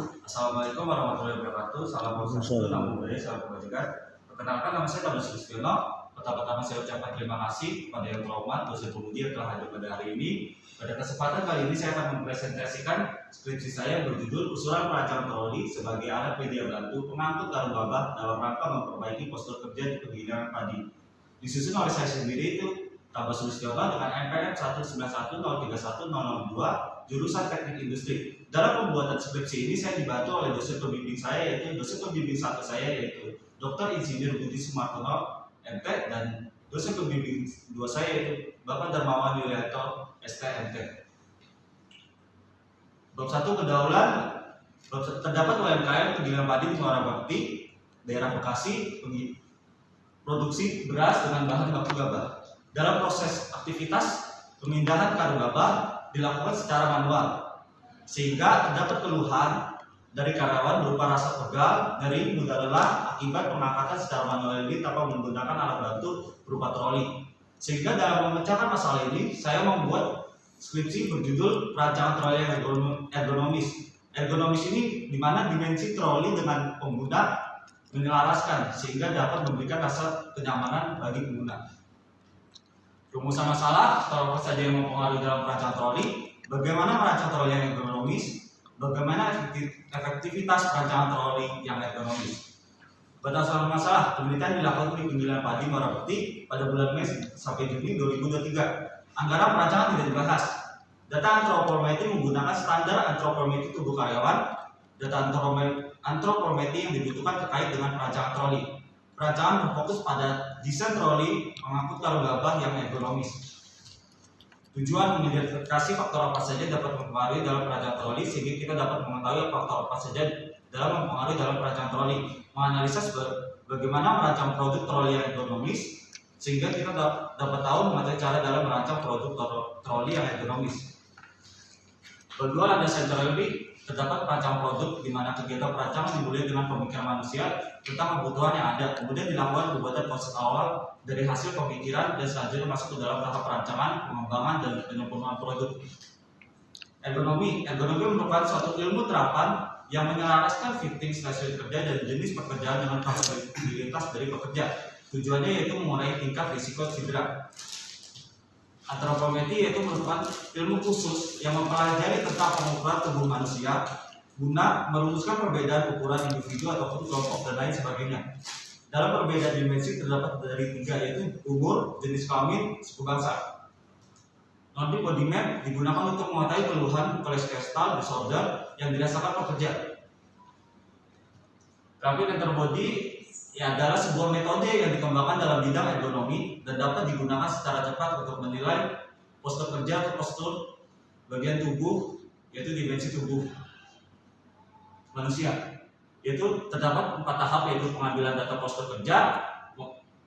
Assalamualaikum warahmatullahi wabarakatuh. Salam satu, nama budaya, salam kebajikan. Perkenalkan, nama saya Taman Sulistiono. Pertama-tama saya ucapkan terima kasih kepada yang terhormat dosen pemudi yang telah hadir pada hari ini. Pada kesempatan kali ini saya akan mempresentasikan skripsi saya yang berjudul Usulan Perancangan Troli sebagai alat media bantu pengangkut karung gabah dalam rangka memperbaiki postur kerja di penggilingan padi. Disusun oleh saya sendiri itu Taman Sulistiono dengan NPM 191031002 jurusan Teknik Industri. Dalam pembuatan skripsi ini saya dibantu oleh dosen pembimbing saya yaitu dosen pembimbing satu saya yaitu Dr. Insinyur Budi Sumartono MT dan dosen pembimbing dua saya yaitu Bapak Darmawan Yulianto STMT. Bab 1 pergaulan. Terdapat UMKM penggilingan padi di Muara Bakti, daerah Bekasi, produksi beras dengan bahan baku gabah. Dalam proses aktivitas pemindahan karung gabah dilakukan secara manual, sehingga terdapat keluhan dari karyawan berupa rasa pegal, nyeri, mudah lelah akibat pengangkatan secara manual ini tanpa menggunakan alat bantu berupa troli. Sehingga dalam memecahkan masalah ini, saya membuat skripsi berjudul Perancangan Troli yang Ergonomis. Ergonomis ini di mana dimensi troli dengan pengguna menyelaraskan sehingga dapat memberikan rasa kenyamanan bagi pengguna. Rumusan masalah atau apa saja yang mempengaruhi dalam perancangan troli, bagaimana merancang troli yang ergonomis, bagaimana efektivitas perancangan troli yang ergonomis. Berdasarkan masalah, penelitian dilakukan di penggilingan padi Muara Bakti pada bulan Mei sampai Juni 2023. Anggaran perancangan tidak dibahas. Data antropometri menggunakan standar antropometri tubuh karyawan. Data antropometri yang dibutuhkan terkait dengan perancangan troli. Perancangan berfokus pada desain troli mengangkut karung gabah yang ergonomis. Tujuan mengidentifikasi faktor apa saja dapat mempengaruhi dalam perancangan troli sehingga kita dapat mengetahui faktor apa saja dalam mempengaruhi dalam perancangan troli. Menganalisa bagaimana merancang produk troli yang ergonomis sehingga kita dapat tahu mengenai cara dalam merancang produk troli yang ergonomis. Kedua, ada centrally. Terdapat perancangan produk di mana kegiatan perancangan dimulai dengan pemikiran manusia tentang kebutuhan yang ada, kemudian dilakukan pembuatan konsep awal dari hasil pemikiran dan selanjutnya masuk ke dalam tahap perancangan, pengembangan, dan penyempurnaan produk. Ergonomi merupakan suatu ilmu terapan yang menyelaraskan fitting stasiun kerja dan jenis pekerjaan dengan kapabilitas dari pekerja. Tujuannya yaitu mengurangi tingkat risiko cedera. Antropometri yaitu merupakan ilmu khusus yang mempelajari tentang pengukuran tubuh manusia guna merumuskan perbedaan ukuran individu ataupun kelompok dan lain sebagainya. Dalam perbedaan dimensi terdapat dari 3 yaitu umur, jenis kelamin, suku bangsa. Nanti body map digunakan untuk mengetahui keluhan kolesterol disorder yang dirasakan pekerja. Rapid interbody adalah sebuah metode yang dikembangkan dalam bidang ergonomi dan dapat digunakan secara cepat untuk menilai postur kerja atau postur bagian tubuh, yaitu dimensi tubuh manusia. Yaitu terdapat 4 tahap yaitu pengambilan data postur kerja,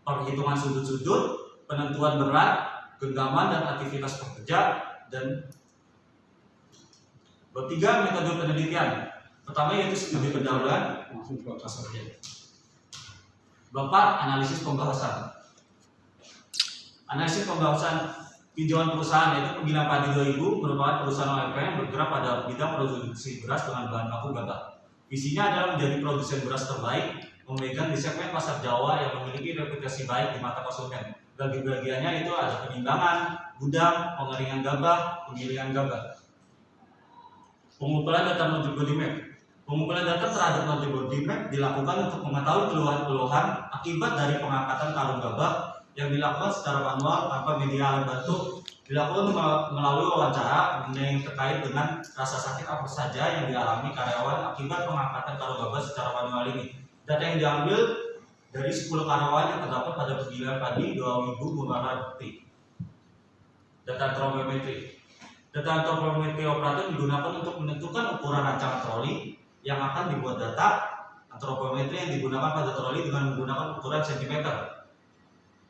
perhitungan sudut-sudut, penentuan berat, genggaman dan aktivitas pekerja, dan bertiga metode penelitian. Pertama yaitu studi pendahuluan. Bapak, analisis pembahasan. Analisis pembahasan tinjauan perusahaan yaitu Penggilingan Padi 2000 merupakan perusahaan UMKM yang bergerak pada bidang produksi beras dengan bahan baku gabah. Visinya adalah menjadi produsen beras terbaik, memegang di segmen pasar Jawa yang memiliki reputasi baik di mata konsumen. Bagi-bagiannya itu ada penimbangan, gudang, pengeringan gabah, penggilingan gabah. Pengumpulan data body map. Pengumpulan data terhadap body map dilakukan untuk mengetahui keluhan-keluhan akibat dari pengangkatan karung gabah yang dilakukan secara manual tanpa media alat bantu, dilakukan melalui wawancara mengenai yang terkait dengan rasa sakit apa saja yang dialami karyawan akibat pengangkatan karung gabah secara manual ini. Data yang diambil dari 10 karyawan yang terdapat pada penggilingan padi 2000 Muara Bakti. Data antropometri. Data antropometri operator digunakan untuk menentukan ukuran rancangan troli yang akan dibuat. Data antropometri yang digunakan pada troli dengan menggunakan ukuran cm.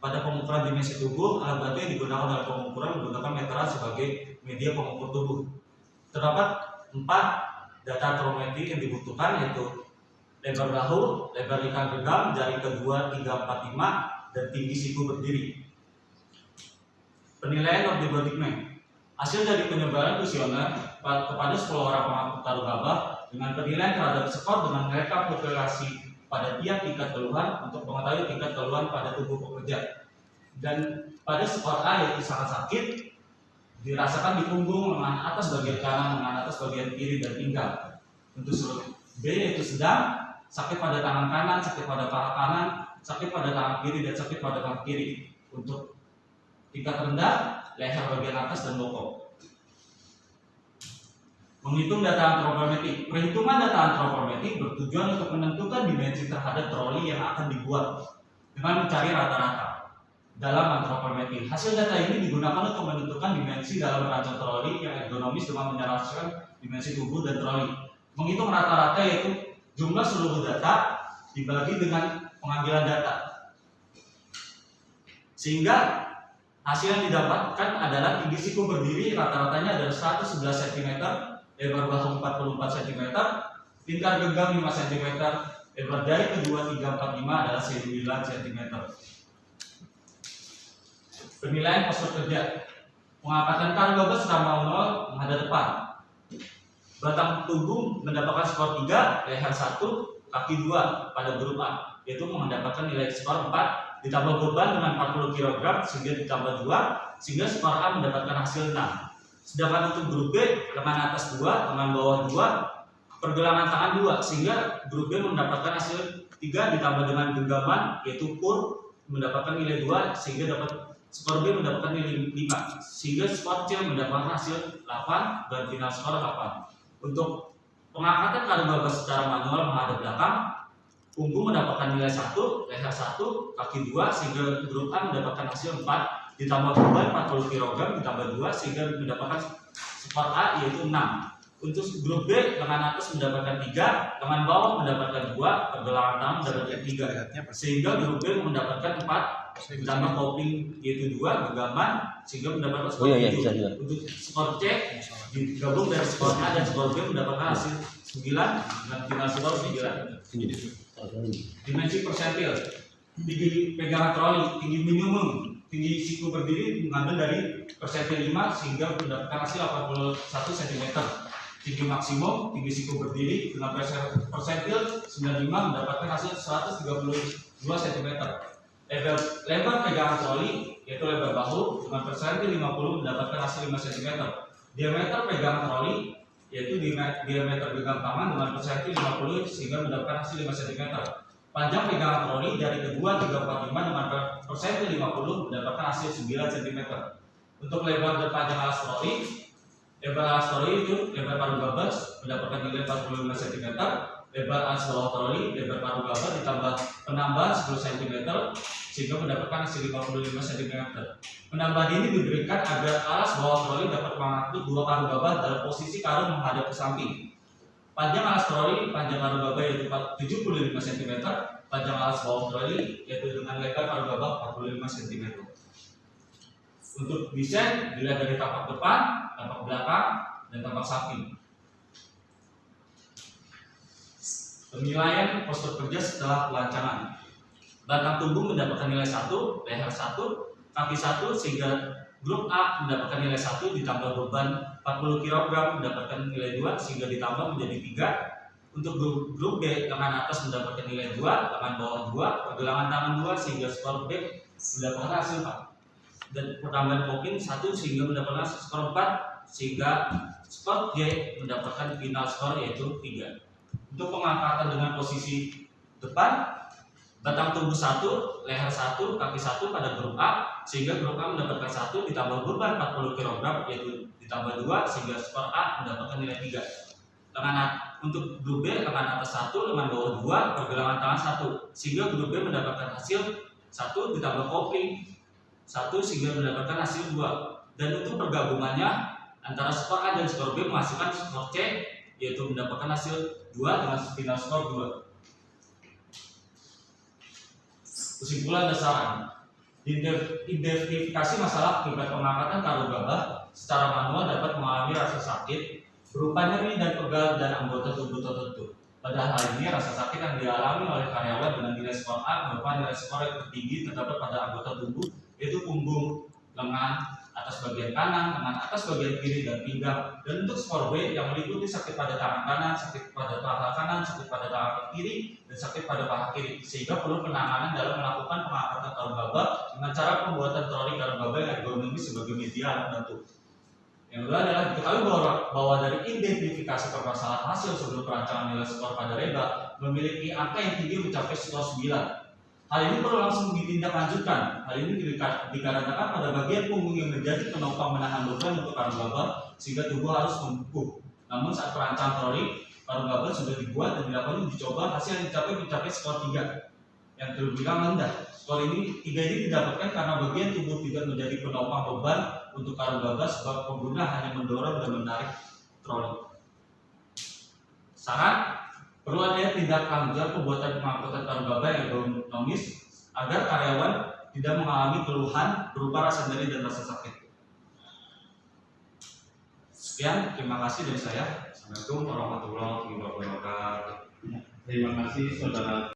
Pada pengukuran dimensi tubuh, alat bantu yang digunakan dalam pengukuran menggunakan meteran sebagai media pengukur tubuh. Terdapat 4 data antropometri yang dibutuhkan yaitu lebar bahu, lebar ikan genggam, jari kedua 3, 4, 5, dan tinggi siku berdiri. Penilaian of the body map. Hasil dari penyebaran kuesioner kepada 10 orang pengangkut karung gabah dengan penilaian terhadap skor dengan rekapitulasi pada tiap tingkat keluhan untuk mengetahui tingkat keluhan pada tubuh pekerja. Dan pada skor A yaitu sangat sakit, dirasakan di punggung, lengan atas bagian kanan, lengan atas bagian kiri dan pinggang. Untuk B yaitu sedang, sakit pada tangan kanan, sakit pada paha kanan, sakit pada tangan kiri dan sakit pada tangan kiri. Untuk tingkat rendah, leher bagian atas dan bokong. Menghitung data antropometrik. Perhitungan data antropometrik bertujuan untuk menentukan dimensi terhadap troli yang akan dibuat dengan mencari rata-rata dalam antropometri. Hasil data ini digunakan untuk menentukan dimensi dalam rancang troli yang ergonomis dengan menjelaskan dimensi tubuh dan troli. Menghitung rata-rata yaitu jumlah seluruh data dibagi dengan pengambilan data. Sehingga hasil yang didapatkan adalah tinggi siku berdiri rata-ratanya adalah 111 cm, lebar bahu 44 cm, tingkat genggam 5 cm, lebar jari kedua 3, 4, 5 adalah 9 cm. Penilaian postur kerja. Pengangkatan kargo bebas secara manual menghadap depan. Batang tubuh mendapatkan skor 3, leher 1, kaki 2 pada grup A, yaitu mendapatkan nilai skor 4, ditambah beban dengan 40 kg sehingga ditambah 2, sehingga skor A mendapatkan hasil 6. Sedangkan untuk grup B, lengan atas 2, lengan bawah 2, pergelangan tangan 2, sehingga grup B mendapatkan hasil 3 ditambah dengan genggaman yaitu kur mendapatkan nilai 2, sehingga dapat skor B mendapatkan nilai 5, sehingga skor C mendapatkan hasil 8 dan final skor 8. Untuk pengangkatan kargo bebas secara manual menghadap belakang, punggung mendapatkan nilai 1, leher 1, kaki 2, sehingga grup A mendapatkan hasil 4, ditambah beban 40 kg ditambah 2, sehingga mendapatkan skor A yaitu 6. Untuk grup B, lengan atas mendapatkan 3, lengan bawah mendapatkan 2, pergelangan tangan mendapatkan 3, sehingga grup B mendapatkan 4, ditambah kopling yaitu 2, genggaman sehingga mendapatkan skor 7. Untuk skor C digabung dari skor A dan skor B mendapatkan hasil 9 dan final skor 9. Dimensi persentil. Tinggi pegangan troli, tinggi minimum, tinggi siku berdiri mengambil dari persentil 5 sehingga mendapatkan hasil 81 cm. Tinggi maksimum, tinggi siku berdiri dengan persentil 95 mendapatkan hasil 132 cm. Lebar pegangan troli yaitu lebar bahu dengan persentil 50 mendapatkan hasil 5 cm. Diameter pegangan troli yaitu diameter genggam tangan dengan persentil 50 sehingga mendapatkan hasil 5 cm. Panjang pegangan troli dari kedua 3, 4, 5 dengan persentil 50 mendapatkan hasil 9 cm. Untuk lebar dan panjang alas troli, lebar alas troli itu lebar paruh gabas mendapatkan nilai 45 cm. Lebar alas bawah troli, lebar paruh gabas ditambah penambahan 10 cm sehingga mendapatkan hasil 55 cm. Penambahan ini diberikan agar alas bawah troli dapat mengangkut dua paruh gabas dalam posisi karung menghadap ke samping. Panjang alas troli, panjang paruh gabah yaitu 75 cm, panjang alas bawah troli yaitu dengan lebar paruh gabah 45 cm. Untuk desain dilihat dari tampak depan, tampak belakang, dan tampak samping. Penilaian postur kerja setelah pelancangan. Batang tubuh mendapatkan nilai 1, leher 1, kaki 1 sehingga grup A mendapatkan nilai 1 ditambah beban 40 kg mendapatkan nilai 2 sehingga ditambah menjadi 3. Untuk grup B, lengan atas mendapatkan nilai 2, lengan bawah 2, pergelangan tangan 2 sehingga skor B mendapatkan hasil 4. Dan penambahan kopling 1 sehingga mendapatkan skor 4 sehingga skor G mendapatkan final skor yaitu 3. Untuk pengangkatan dengan posisi depan, batang tubuh 1, leher 1, kaki 1 pada grup A sehingga grup A mendapatkan 1 ditambah beban 40 kg yaitu ditambah 2 sehingga skor A mendapatkan nilai 3. Untuk grup B, lengan atas 1, lengan bawah 2, pergelangan tangan 1 sehingga grup B mendapatkan hasil 1 ditambah kopling 1 sehingga mendapatkan hasil 2. Dan untuk pergabungannya antara skor A dan skor B menghasilkan skor C yaitu mendapatkan hasil 2 dengan final skor 2. Kesimpulan dan saran. Identifikasi masalah akibat pengangkatan kargo gabah secara manual dapat mengalami rasa sakit berupa nyeri dan pegal dan anggota tubuh tertentu. Pada hal ini rasa sakit yang dialami oleh karyawan dengan nilai skor A merupakan nilai skor yang tertinggi terdapat pada anggota tubuh yaitu punggung, lengan, atas bagian kanan, lengan atas bagian kiri dan pinggang. Dan untuk skor B yang meliputi sakit pada tangan kanan, sakit pada paha kanan, sakit pada tangan kiri, dan sakit pada paha kiri, sehingga perlu penanganan dalam melakukan pengangkatan karung gabah dengan cara pembuatan troli karung gabah yang ergonomis sebagai media alat bantu. Yang kedua adalah diketahui bahwa dari identifikasi permasalahan hasil sebelum perancangan nilai skor pada reba memiliki angka yang tinggi mencapai skor 9. Hal ini perlu langsung ditindaklanjutkan. Hal ini dikarenakan pada bagian punggung yang menjadi penopang menahan beban untuk karung gabah sehingga tubuh harus membungkuk. Namun saat perancangan troli, karung gabah sudah dibuat dan dilakukan uji coba, hasil yang mencapai skor 3 yang terbilang rendah. Skor ini 3 ini didapatkan karena bagian tubuh tidak menjadi penopang beban untuk karung gabah sebab pengguna hanya mendorong dan menarik troli. Saran, perlu adanya tindak lanjut pembuatan pengangkutan karung gabah yang ergonomis agar karyawan tidak mengalami keluhan berupa rasa nyeri dan rasa sakit. Sekian, terima kasih dari saya. Assalamualaikum warahmatullahi wabarakatuh. Terima kasih saudara